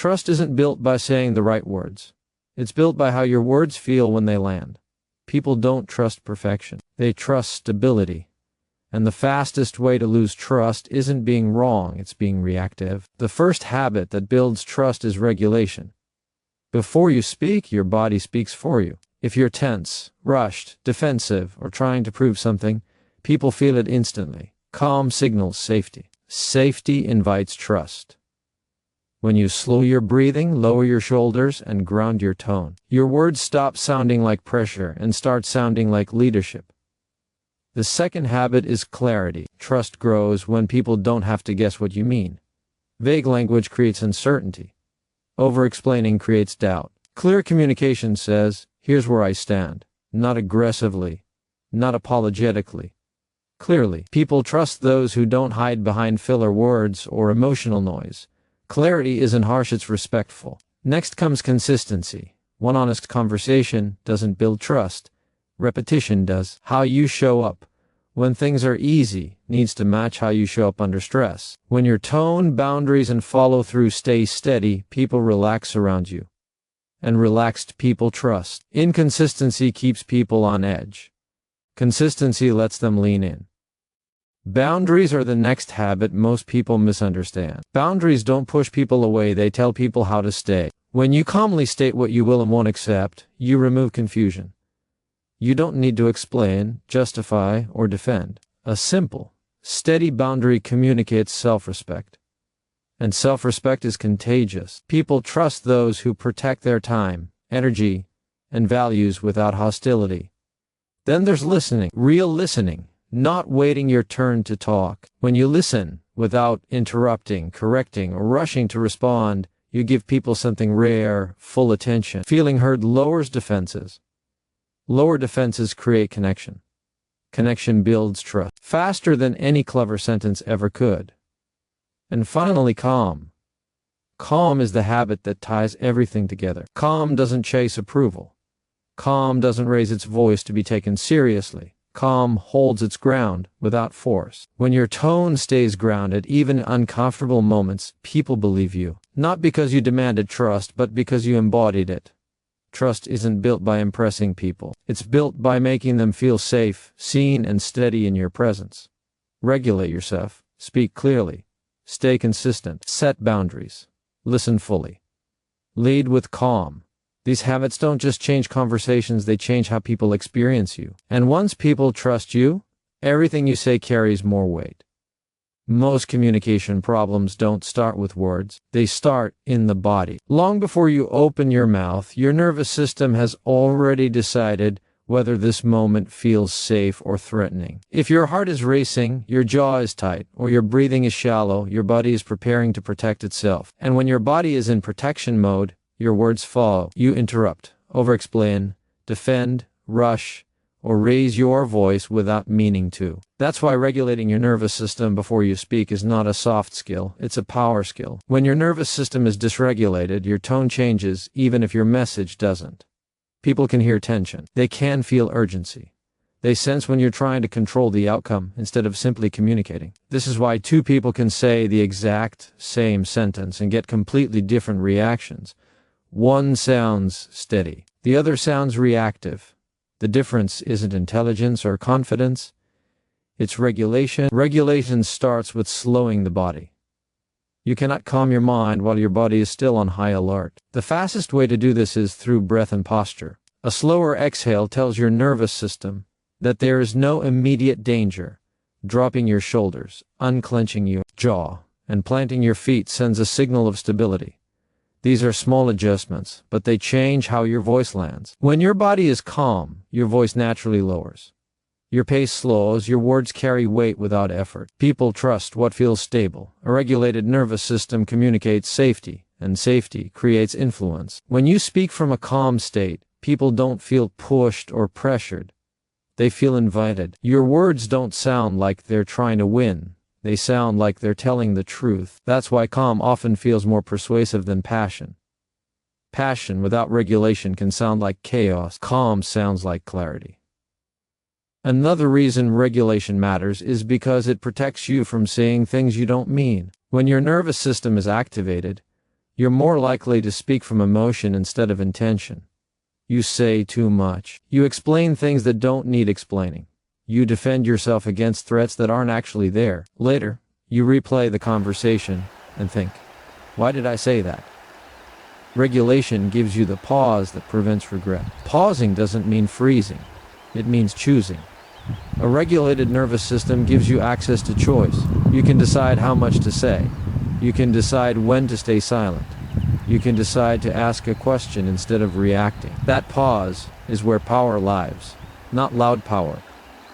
Trust isn't built by saying the right words. It's built by how your words feel when they land. People don't trust perfection. They trust stability. And the fastest way to lose trust isn't being wrong, it's being reactive. The first habit that builds trust is regulation. Before you speak, your body speaks for you. If you're tense, rushed, defensive, or trying to prove something, people feel it instantly. Calm signals safety. Safety invites trust. When you slow your breathing, lower your shoulders, and ground your tone, your words stop sounding like pressure and start sounding like leadership. The second habit is clarity. Trust grows when people don't have to guess what you mean. Vague language creates uncertainty. Over-explaining creates doubt. Clear communication says, here's where I stand. Not aggressively, not apologetically. Clearly, people trust those who don't hide behind filler words or emotional noise. Clarity isn't harsh, it's respectful. Next comes consistency. One honest conversation doesn't build trust. Repetition does. How you show up when things are easy needs to match how you show up under stress. When your tone, boundaries, and follow-through stay steady, people relax around you. And relaxed people trust. Inconsistency keeps people on edge. Consistency lets them lean in. Boundaries are the next habit most people misunderstand. Boundaries don't push people away, they tell people how to stay. When you calmly state what you will and won't accept, you remove confusion. You don't need to explain, justify, or defend. A simple, steady boundary communicates self-respect. And self-respect is contagious. People trust those who protect their time, energy, and values without hostility. Then there's listening. Real listening, not waiting your turn to talk. When you listen, without interrupting, correcting, or rushing to respond, you give people something rare, full attention. Feeling heard lowers defenses. Lower defenses create connection. Connection builds trust faster than any clever sentence ever could. And finally, calm. Calm is the habit that ties everything together. Calm doesn't chase approval. Calm doesn't raise its voice to be taken seriously. Calm holds its ground without force. When your tone stays grounded, even in uncomfortable moments, people believe you. Not because you demanded trust, but because you embodied it. Trust isn't built by impressing people. It's built by making them feel safe, seen, and steady in your presence. Regulate yourself. Speak clearly. Stay consistent. Set boundaries. Listen fully. Lead with calm. These habits don't just change conversations, they change how people experience you. And once people trust you, everything you say carries more weight. Most communication problems don't start with words, they start in the body. Long before you open your mouth, your nervous system has already decided whether this moment feels safe or threatening. If your heart is racing, your jaw is tight, or your breathing is shallow, your body is preparing to protect itself. And when your body is in protection mode, your words follow. You interrupt, over-explain, defend, rush, or raise your voice without meaning to. That's why regulating your nervous system before you speak is not a soft skill, it's a power skill. When your nervous system is dysregulated, your tone changes even if your message doesn't. People can hear tension. They can feel urgency. They sense when you're trying to control the outcome instead of simply communicating. This is why two people can say the exact same sentence and get completely different reactions. One sounds steady. The other sounds reactive. The difference isn't intelligence or confidence. It's regulation. Regulation starts with slowing the body. You cannot calm your mind while your body is still on high alert. The fastest way to do this is through breath and posture. A slower exhale tells your nervous system that there is no immediate danger. Dropping your shoulders, unclenching your jaw, and planting your feet sends a signal of stability. These are small adjustments, but they change how your voice lands. When your body is calm, your voice naturally lowers. Your pace slows, your words carry weight without effort. People trust what feels stable. A regulated nervous system communicates safety, and safety creates influence. When you speak from a calm state, people don't feel pushed or pressured. They feel invited. Your words don't sound like they're trying to win. They sound like they're telling the truth. That's why calm often feels more persuasive than passion. Passion without regulation can sound like chaos. Calm sounds like clarity. Another reason regulation matters is because it protects you from saying things you don't mean. When your nervous system is activated, You're more likely to speak from emotion instead of intention. You say too much. You explain things that don't need explaining. You defend yourself against threats that aren't actually there. Later, you replay the conversation and think, why did I say that? Regulation gives you the pause that prevents regret. Pausing doesn't mean freezing. It means choosing. A regulated nervous system gives you access to choice. You can decide how much to say. You can decide when to stay silent. You can decide to ask a question instead of reacting. That pause is where power lies, not loud power.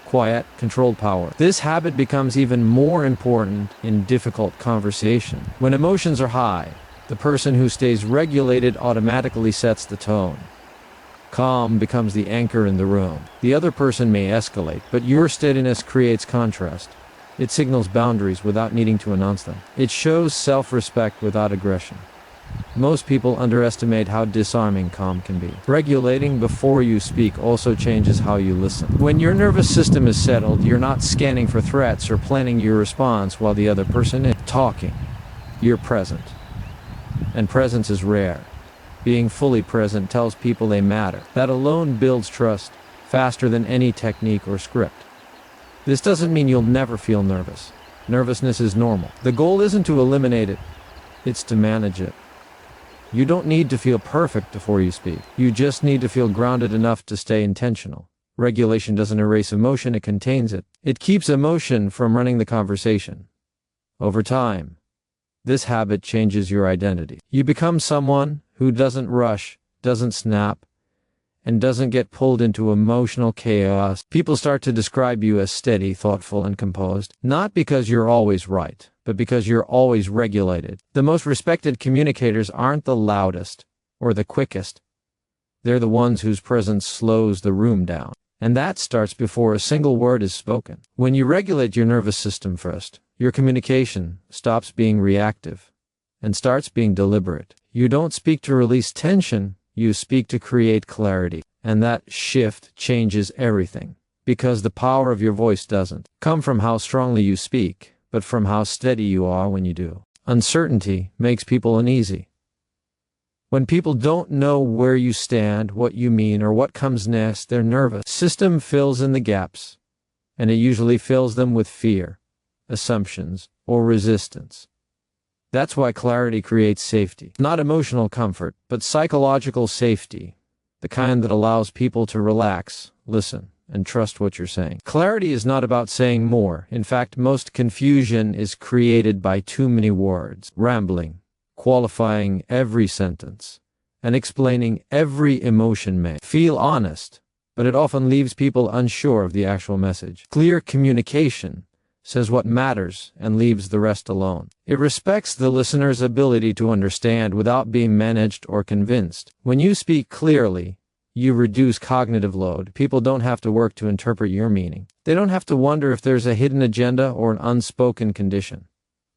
Quiet, controlled power. This habit becomes even more important in difficult conversation. When emotions are high, the person who stays regulated automatically sets the tone. Calm becomes the anchor in the room. The other person may escalate, but your steadiness creates contrast. It signals boundaries without needing to announce them. It shows self-respect without aggression. Most people underestimate how disarming calm can be. Regulating before you speak also changes how you listen. When your nervous system is settled, you're not scanning for threats or planning your response while the other person is talking. You're present. And presence is rare. Being fully present tells people they matter. That alone builds trust faster than any technique or script. This doesn't mean you'll never feel nervous. Nervousness is normal. The goal isn't to eliminate it, it's to manage it. You don't need to feel perfect before you speak. You just need to feel grounded enough to stay intentional. Regulation doesn't erase emotion, it contains it. It keeps emotion from running the conversation. Over time, this habit changes your identity. You become someone who doesn't rush, doesn't snap, and doesn't get pulled into emotional chaos. People start to describe you as steady, thoughtful, and composed, not because you're always right, but because you're always regulated. The most respected communicators aren't the loudest or the quickest. They're the ones whose presence slows the room down. And that starts before a single word is spoken. When you regulate your nervous system first, your communication stops being reactive and starts being deliberate. You don't speak to release tension, you speak to create clarity. And that shift changes everything. Because the power of your voice doesn't come from how strongly you speak, but from how steady you are when you do. Uncertainty makes people uneasy. When people don't know where you stand, what you mean, or what comes next, their nervous system fills in the gaps, and it usually fills them with fear, assumptions, or resistance. That's why clarity creates safety. Not emotional comfort, but psychological safety, the kind that allows people to relax, listen, and trust what you're saying. Clarity is not about saying more. In fact, most confusion is created by too many words, rambling, qualifying every sentence, and explaining every emotion may feel honest, but it often leaves people unsure of the actual message. Clear communication says what matters and leaves the rest alone. It respects the listener's ability to understand without being managed or convinced. When you speak clearly, you reduce cognitive load. People don't have to work to interpret your meaning. They don't have to wonder if there's a hidden agenda or an unspoken condition.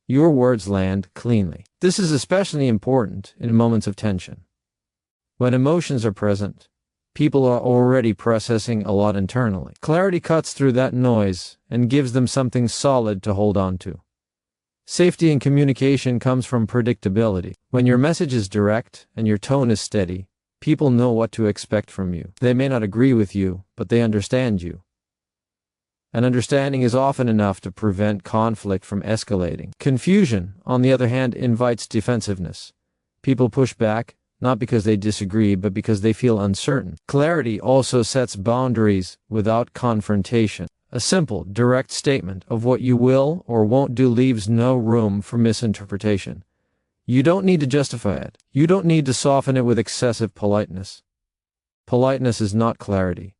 Your words land cleanly. This is especially important in moments of tension. When emotions are present, people are already processing a lot internally. Clarity cuts through that noise and gives them something solid to hold on to. Safety in communication comes from predictability. When your message is direct and your tone is steady, people know what to expect from you. They may not agree with you, but they understand you. And understanding is often enough to prevent conflict from escalating. Confusion, on the other hand, invites defensiveness. People push back, not because they disagree, but because they feel uncertain. Clarity also sets boundaries without confrontation. A simple, direct statement of what you will or won't do leaves no room for misinterpretation. You don't need to justify it. You don't need to soften it with excessive politeness. Politeness is not clarity.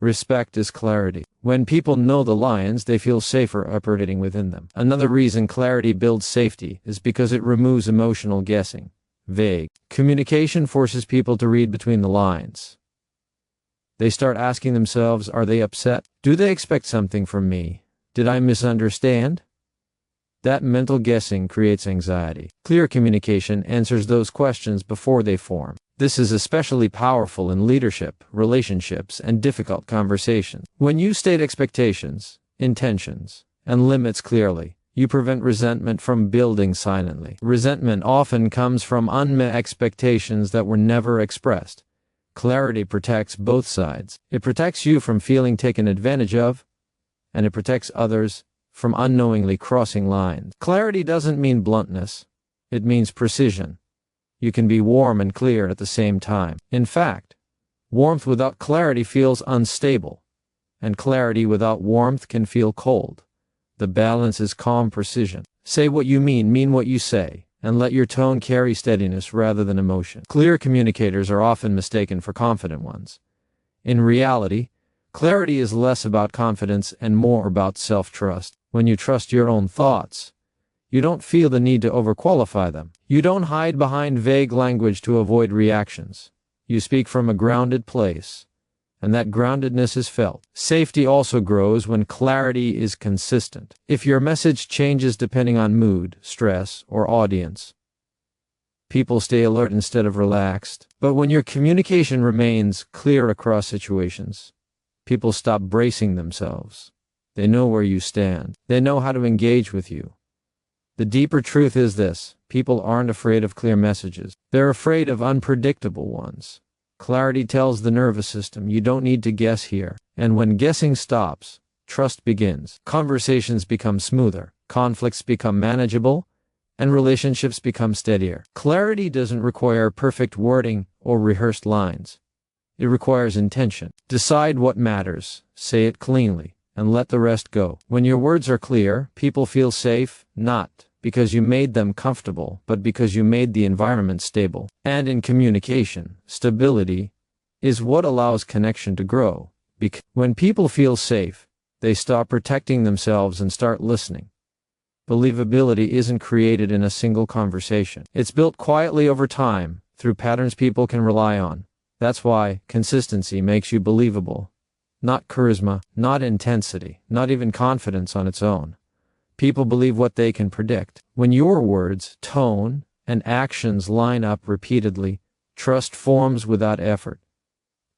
Respect is clarity. When people know the lines, they feel safer operating within them. Another reason clarity builds safety is because it removes emotional guessing. Vague communication forces people to read between the lines. They start asking themselves, are they upset? Do they expect something from me? Did I misunderstand? That mental guessing creates anxiety. Clear communication answers those questions before they form. This is especially powerful in leadership, relationships, and difficult conversations. When you state expectations, intentions, and limits clearly, You prevent resentment from building silently. Resentment often comes from unmet expectations that were never expressed. Clarity protects both sides. It protects you from feeling taken advantage of, and it protects others from unknowingly crossing lines. Clarity doesn't mean bluntness. It means precision. You can be warm and clear at the same time. In fact, warmth without clarity feels unstable, and clarity without warmth can feel cold. The balance is calm precision. Say what you mean what you say, and let your tone carry steadiness rather than emotion. Clear communicators are often mistaken for confident ones. In reality, clarity is less about confidence and more about self-trust. When you trust your own thoughts, you don't feel the need to overqualify them. You don't hide behind vague language to avoid reactions. You speak from a grounded place, and that groundedness is felt. Safety also grows when clarity is consistent. If your message changes depending on mood, stress, or audience, people stay alert instead of relaxed. But when your communication remains clear across situations, people stop bracing themselves. They know where you stand. They know how to engage with you. The deeper truth is this: people aren't afraid of clear messages. They're afraid of unpredictable ones. Clarity tells the nervous system, you don't need to guess here. And when guessing stops, trust begins. Conversations become smoother, conflicts become manageable, and relationships become steadier. Clarity doesn't require perfect wording or rehearsed lines. It requires intention. Decide what matters, say it cleanly, and let the rest go. When your words are clear, people feel safe, not because you made them comfortable, but because you made the environment stable. And in communication, stability is what allows connection to grow. Because when people feel safe, they stop protecting themselves and start listening. Believability isn't created in a single conversation. It's built quietly over time, through patterns people can rely on. That's why consistency makes you believable. Not charisma, not intensity, not even confidence on its own. People believe what they can predict. When your words, tone, and actions line up repeatedly, trust forms without effort.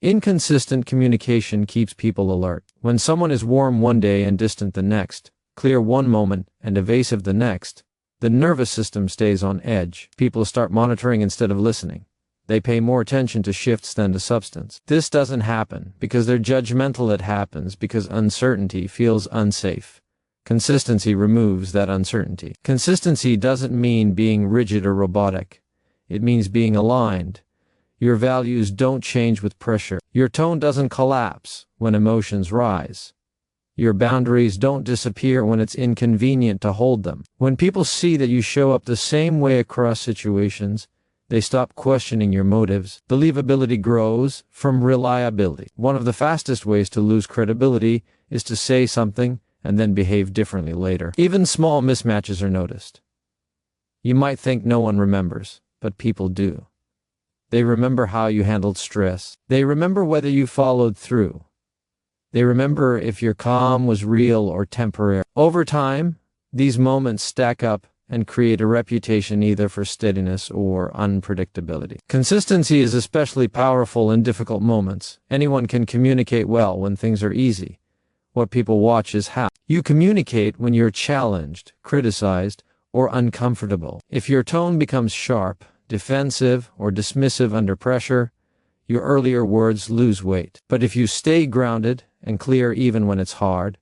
Inconsistent communication keeps people alert. When someone is warm one day and distant the next, clear one moment and evasive the next, the nervous system stays on edge. People start monitoring instead of listening. They pay more attention to shifts than to substance. This doesn't happen because they're judgmental. It happens because uncertainty feels unsafe. Consistency removes that uncertainty. Consistency doesn't mean being rigid or robotic. It means being aligned. Your values don't change with pressure. Your tone doesn't collapse when emotions rise. Your boundaries don't disappear when it's inconvenient to hold them. When people see that you show up the same way across situations, they stop questioning your motives. Believability grows from reliability. One of the fastest ways to lose credibility is to say something and then behave differently later. Even small mismatches are noticed. You might think no one remembers, but people do. They remember how you handled stress. They remember whether you followed through. They remember if your calm was real or temporary. Over time, these moments stack up and create a reputation either for steadiness or unpredictability. Consistency is especially powerful in difficult moments. Anyone can communicate well when things are easy. What people watch is how you communicate when you're challenged, criticized, or uncomfortable. If your tone becomes sharp, defensive, or dismissive under pressure, your earlier words lose weight. But if you stay grounded and clear even when it's hard,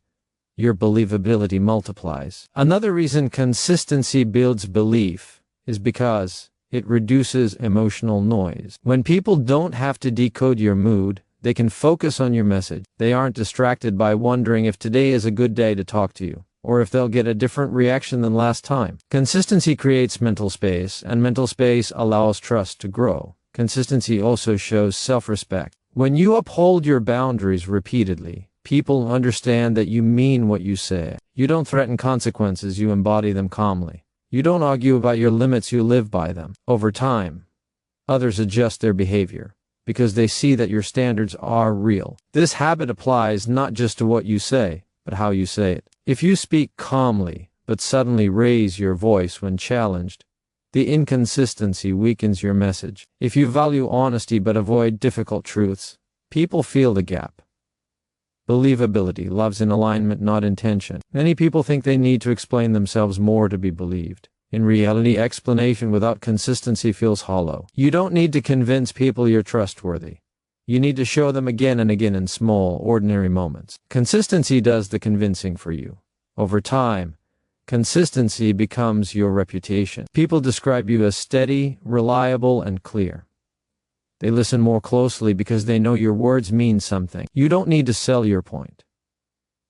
your believability multiplies. Another reason consistency builds belief is because it reduces emotional noise. When people don't have to decode your mood, they can focus on your message. They aren't distracted by wondering if today is a good day to talk to you, or if they'll get a different reaction than last time. Consistency creates mental space, and mental space allows trust to grow. Consistency also shows self-respect. When you uphold your boundaries repeatedly, people understand that you mean what you say. You don't threaten consequences, you embody them calmly. You don't argue about your limits, you live by them. Over time, others adjust their behavior because they see that your standards are real. This habit applies not just to what you say, but how you say it. If you speak calmly, but suddenly raise your voice when challenged, the inconsistency weakens your message. If you value honesty but avoid difficult truths, people feel the gap. Believability lives in alignment, not intention. Many people think they need to explain themselves more to be believed. In reality, explanation without consistency feels hollow. You don't need to convince people you're trustworthy. You need to show them again and again in small, ordinary moments. Consistency does the convincing for you. Over time, consistency becomes your reputation. People describe you as steady, reliable, and clear. They listen more closely because they know your words mean something. You don't need to sell your point.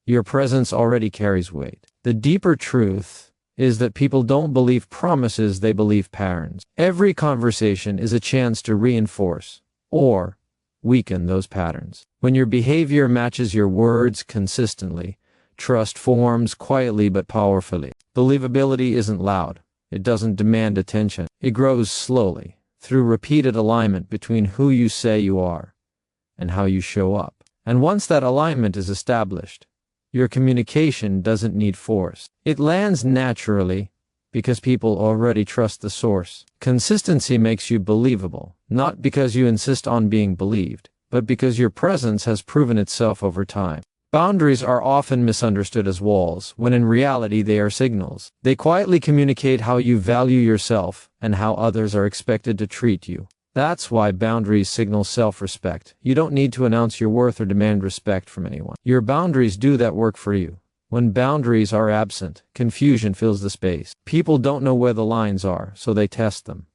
Your presence already carries weight. The deeper truth is that people don't believe promises, they believe patterns. Every conversation is a chance to reinforce or weaken those patterns. When your behavior matches your words consistently, trust forms quietly but powerfully. Believability isn't loud. It doesn't demand attention. It grows slowly, through repeated alignment between who you say you are and how you show up. And once that alignment is established, your communication doesn't need force. It lands naturally because people already trust the source. Consistency makes you believable, not because you insist on being believed, but because your presence has proven itself over time. Boundaries are often misunderstood as walls, when in reality they are signals. They quietly communicate how you value yourself and how others are expected to treat you. That's why boundaries signal self-respect. You don't need to announce your worth or demand respect from anyone. Your boundaries do that work for you. When boundaries are absent, confusion fills the space. People don't know where the lines are, so they test them.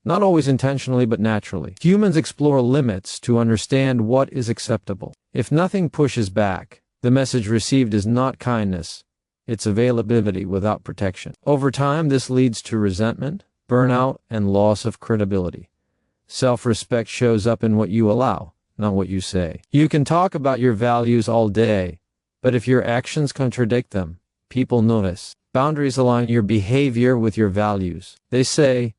Not always intentionally, but naturally. Humans explore limits to understand what is acceptable. If nothing pushes back, the message received is not kindness, it's availability without protection. Over time, this leads to resentment, burnout, and loss of credibility. Self-respect shows up in what you allow, not what you say. You can talk about your values all day, but if your actions contradict them, people notice. Boundaries align your behavior with your values. They say,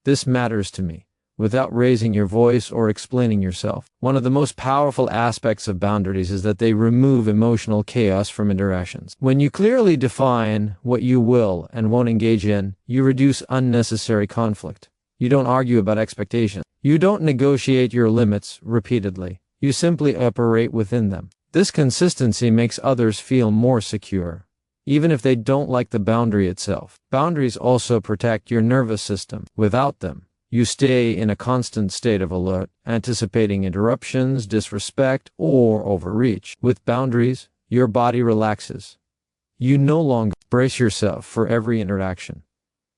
"This matters to me," without raising your voice or explaining yourself. One of the most powerful aspects of boundaries is that they remove emotional chaos from interactions. When you clearly define what you will and won't engage in, you reduce unnecessary conflict. You don't argue about expectations. You don't negotiate your limits repeatedly. You simply operate within them. This consistency makes others feel more secure, even if they don't like the boundary itself. Boundaries also protect your nervous system. Without them, you stay in a constant state of alert, anticipating interruptions, disrespect, or overreach. With boundaries, your body relaxes. You no longer brace yourself for every interaction.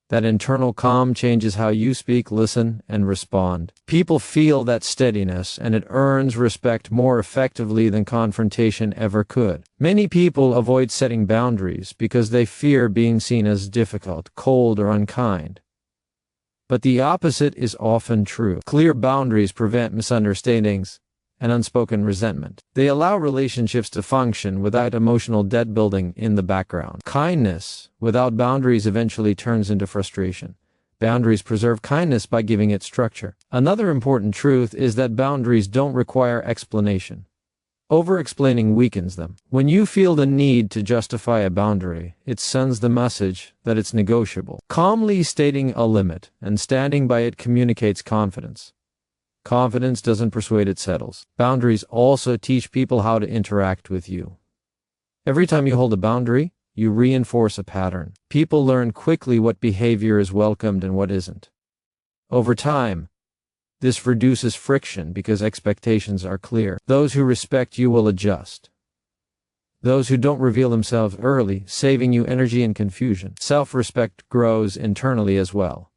That internal calm changes how you speak, listen, and respond. People feel that steadiness, and it earns respect more effectively than confrontation ever could. Many people avoid setting boundaries because they fear being seen as difficult, cold, or unkind. But the opposite is often true. Clear boundaries prevent misunderstandings and unspoken resentment. They allow relationships to function without emotional debt building in the background. Kindness without boundaries eventually turns into frustration. Boundaries preserve kindness by giving it structure. Another important truth is that boundaries don't require explanation. Over-explaining weakens them. When you feel the need to justify a boundary, it sends the message that it's negotiable. Calmly stating a limit and standing by it communicates confidence. Confidence doesn't persuade, it settles. Boundaries also teach people how to interact with you. Every time you hold a boundary, you reinforce a pattern. People learn quickly what behavior is welcomed and what isn't. Over time, this reduces friction because expectations are clear. Those who respect you will adjust. Those who don't reveal themselves early, saving you energy and confusion. Self-respect grows internally as well.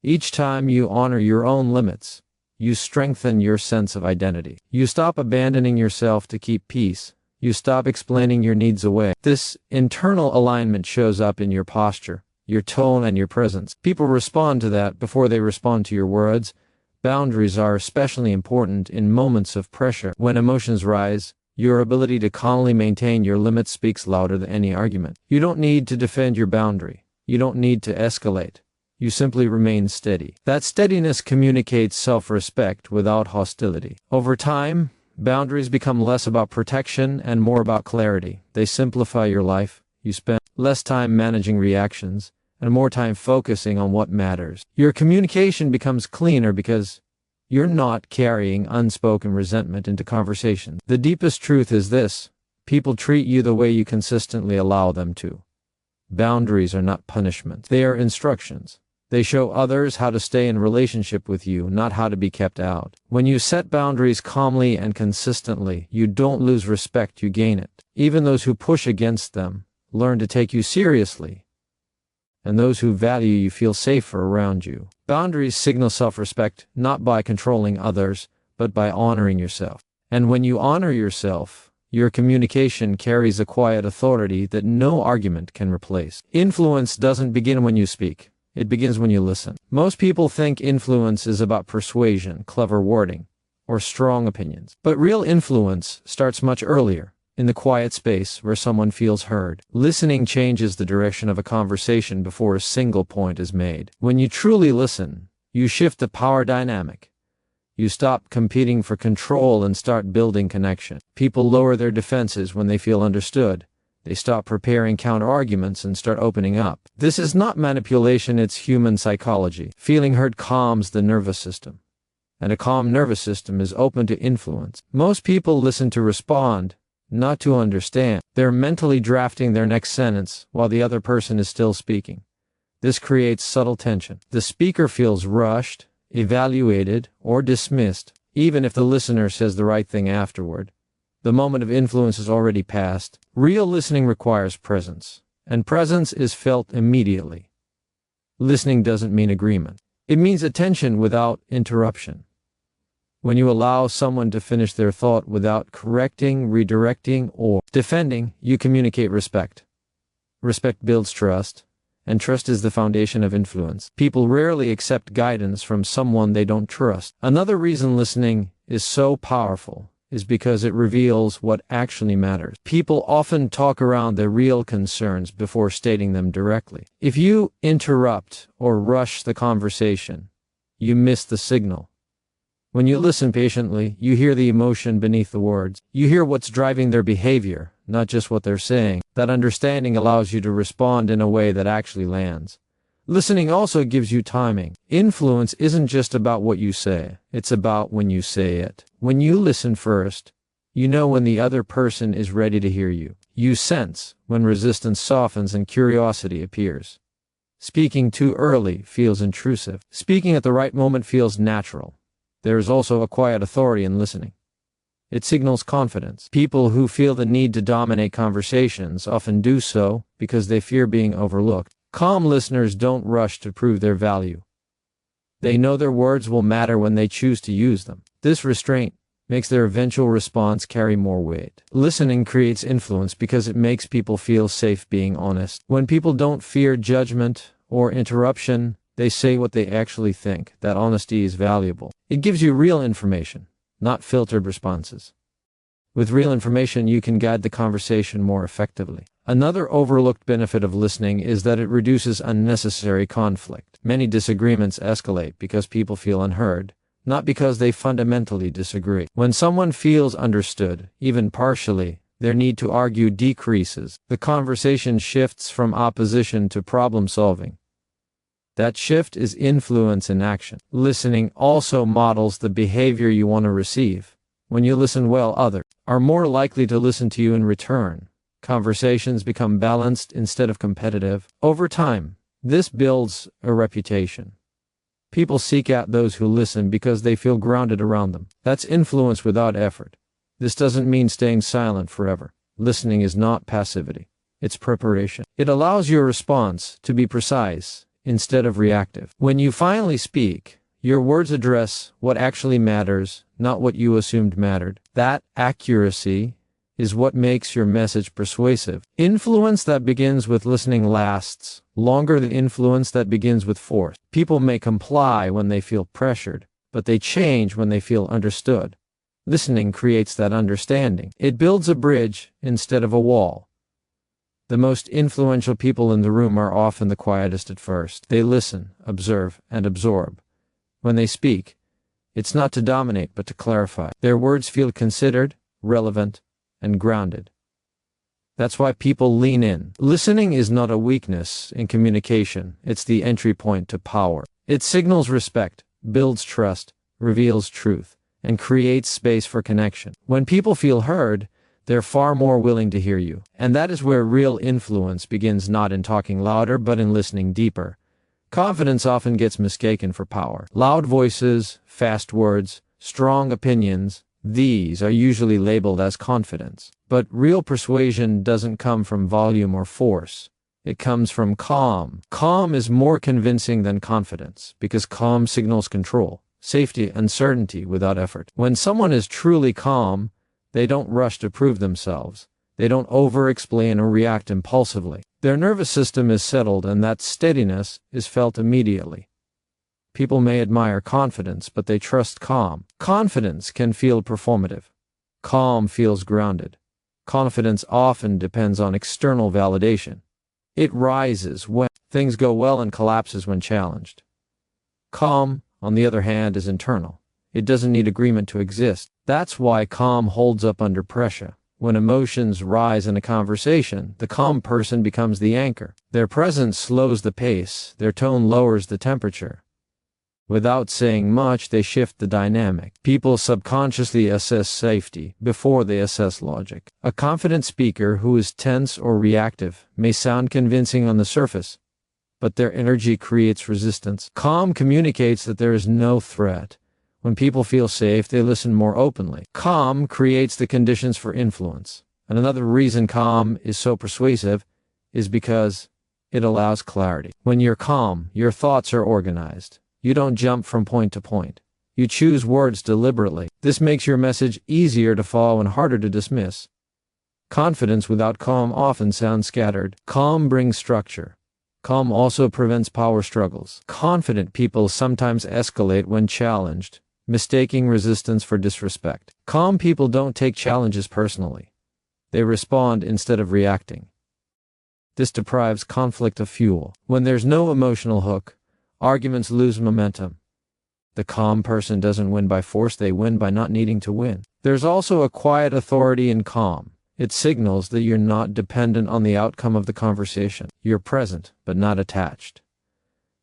Each time you honor your own limits, you strengthen your sense of identity. You stop abandoning yourself to keep peace. You stop explaining your needs away. This internal alignment shows up in your posture, your tone, and your presence. People respond to that before they respond to your words. Boundaries are especially important in moments of pressure. When emotions rise, your ability to calmly maintain your limits speaks louder than any argument. You don't need to defend your boundary. You don't need to escalate. You simply remain steady. That steadiness communicates self-respect without hostility. Over time, boundaries become less about protection and more about clarity. They simplify your life. You spend less time managing reactions and more time focusing on what matters. Your communication becomes cleaner because you're not carrying unspoken resentment into conversations. The deepest truth is this: people treat you the way you consistently allow them to. Boundaries are not punishment. They are instructions. They show others how to stay in relationship with you, not how to be kept out. When you set boundaries calmly and consistently, you don't lose respect, you gain it. Even those who push against them learn to take you seriously, and those who value you feel safer around you. Boundaries signal self-respect, not by controlling others, but by honoring yourself. And when you honor yourself, your communication carries a quiet authority that no argument can replace. Influence doesn't begin when you speak. It begins when you listen. Most people think influence is about persuasion, clever wording, or strong opinions. But real influence starts much earlier, in the quiet space where someone feels heard. Listening changes the direction of a conversation before a single point is made. When you truly listen, you shift the power dynamic. You stop competing for control and start building connection. People lower their defenses when they feel understood. They stop preparing counter-arguments and start opening up. This is not manipulation, it's human psychology. Feeling heard calms the nervous system, and a calm nervous system is open to influence. Most people listen to respond, not to understand. They're mentally drafting their next sentence while the other person is still speaking. This creates subtle tension. The speaker feels rushed, evaluated, or dismissed, even if the listener says the right thing afterward. The moment of influence is already past. Real listening requires presence, and presence is felt immediately. Listening doesn't mean agreement. It means attention without interruption. When you allow someone to finish their thought without correcting, redirecting, or defending, you communicate respect. Respect builds trust, and trust is the foundation of influence. People rarely accept guidance from someone they don't trust. Another reason listening is so powerful is because it reveals what actually matters. People often talk around their real concerns before stating them directly. If you interrupt or rush the conversation, you miss the signal. When you listen patiently, you hear the emotion beneath the words. You hear what's driving their behavior, not just what they're saying. That understanding allows you to respond in a way that actually lands. Listening also gives you timing. Influence isn't just about what you say, it's about when you say it. When you listen first, you know when the other person is ready to hear you. You sense when resistance softens and curiosity appears. Speaking too early feels intrusive. Speaking at the right moment feels natural. There is also a quiet authority in listening. It signals confidence. People who feel the need to dominate conversations often do so because they fear being overlooked. Calm listeners don't rush to prove their value. They know their words will matter when they choose to use them. This restraint makes their eventual response carry more weight. Listening creates influence because it makes people feel safe being honest. When people don't fear judgment or interruption, they say what they actually think. That honesty is valuable. It gives you real information, not filtered responses. With real information, you can guide the conversation more effectively. Another overlooked benefit of listening is that it reduces unnecessary conflict. Many disagreements escalate because people feel unheard, not because they fundamentally disagree. When someone feels understood, even partially, their need to argue decreases. The conversation shifts from opposition to problem solving. That shift is influence in action. Listening also models the behavior you want to receive. When you listen well, others are more likely to listen to you in return. Conversations become balanced instead of competitive. Over time, this builds a reputation. People seek out those who listen because they feel grounded around them. That's influence without effort. This doesn't mean staying silent forever. Listening is not passivity. It's preparation. It allows your response to be precise instead of reactive. When you finally speak, your words address what actually matters, not what you assumed mattered. That accuracy is what makes your message persuasive. Influence that begins with listening lasts longer than influence that begins with force. People may comply when they feel pressured, but they change when they feel understood. Listening creates that understanding. It builds a bridge instead of a wall. The most influential people in the room are often the quietest at first. They listen, observe, and absorb. When they speak, it's not to dominate but to clarify. Their words feel considered, relevant, and grounded. That's why people lean in. Listening is not a weakness in communication. It's the entry point to power. It signals respect, builds trust, reveals truth, and creates space for connection. When people feel heard, they're far more willing to hear you. And that is where real influence begins, not in talking louder, but in listening deeper. Confidence often gets mistaken for power. Loud voices, fast words, strong opinions, these are usually labeled as confidence. But real persuasion doesn't come from volume or force. It comes from calm. Calm is more convincing than confidence, because calm signals control, safety, and certainty without effort. When someone is truly calm, they don't rush to prove themselves. They don't over-explain or react impulsively. Their nervous system is settled, and that steadiness is felt immediately. People may admire confidence, but they trust calm. Confidence can feel performative. Calm feels grounded. Confidence often depends on external validation. It rises when things go well and collapses when challenged. Calm, on the other hand, is internal. It doesn't need agreement to exist. That's why calm holds up under pressure. When emotions rise in a conversation, the calm person becomes the anchor. Their presence slows the pace. Their tone lowers the temperature. Without saying much, they shift the dynamic. People subconsciously assess safety before they assess logic. A confident speaker who is tense or reactive may sound convincing on the surface, but their energy creates resistance. Calm communicates that there is no threat. When people feel safe, they listen more openly. Calm creates the conditions for influence. And another reason calm is so persuasive is because it allows clarity. When you're calm, your thoughts are organized. You don't jump from point to point. You choose words deliberately. This makes your message easier to follow and harder to dismiss. Confidence without calm often sounds scattered. Calm brings structure. Calm also prevents power struggles. Confident people sometimes escalate when challenged, mistaking resistance for disrespect. Calm people don't take challenges personally. They respond instead of reacting. This deprives conflict of fuel. When there's no emotional hook, arguments lose momentum. The calm person doesn't win by force, they win by not needing to win. There's also a quiet authority in calm. It signals that you're not dependent on the outcome of the conversation. You're present, but not attached.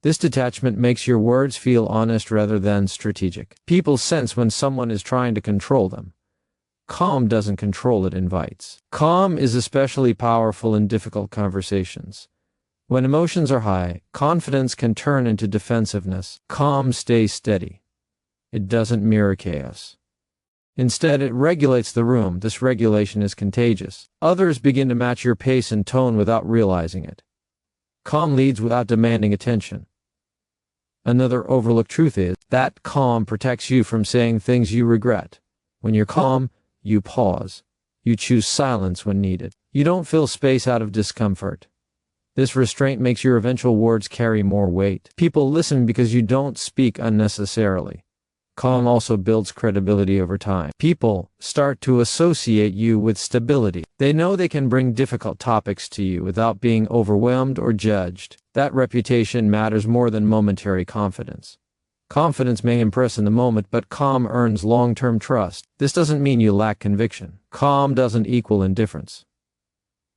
This detachment makes your words feel honest rather than strategic. People sense when someone is trying to control them. Calm doesn't control, it invites. Calm is especially powerful in difficult conversations. When emotions are high, confidence can turn into defensiveness. Calm stays steady. It doesn't mirror chaos. Instead, it regulates the room. This regulation is contagious. Others begin to match your pace and tone without realizing it. Calm leads without demanding attention. Another overlooked truth is that calm protects you from saying things you regret. When you're calm, you pause. You choose silence when needed. You don't fill space out of discomfort. This restraint makes your eventual words carry more weight. People listen because you don't speak unnecessarily. Calm also builds credibility over time. People start to associate you with stability. They know they can bring difficult topics to you without being overwhelmed or judged. That reputation matters more than momentary confidence. Confidence may impress in the moment, but calm earns long-term trust. This doesn't mean you lack conviction. Calm doesn't equal indifference.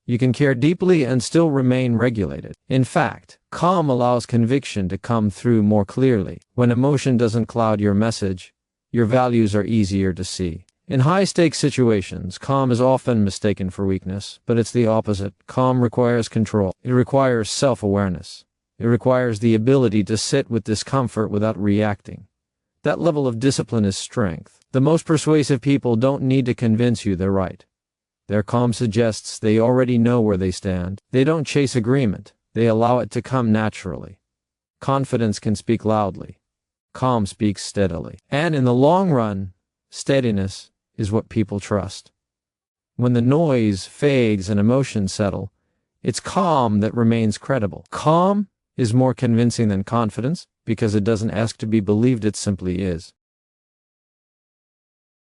You can care deeply and still remain regulated. In fact, calm allows conviction to come through more clearly. When emotion doesn't cloud your message, your values are easier to see. In high-stakes situations, calm is often mistaken for weakness, but it's the opposite. Calm requires control. It requires self-awareness. It requires the ability to sit with discomfort without reacting. That level of discipline is strength. The most persuasive people don't need to convince you they're right. Their calm suggests they already know where they stand. They don't chase agreement. They allow it to come naturally. Confidence can speak loudly. Calm speaks steadily. And in the long run, steadiness is what people trust. When the noise fades and emotions settle, it's calm that remains credible. Calm is more convincing than confidence because it doesn't ask to be believed, it simply is.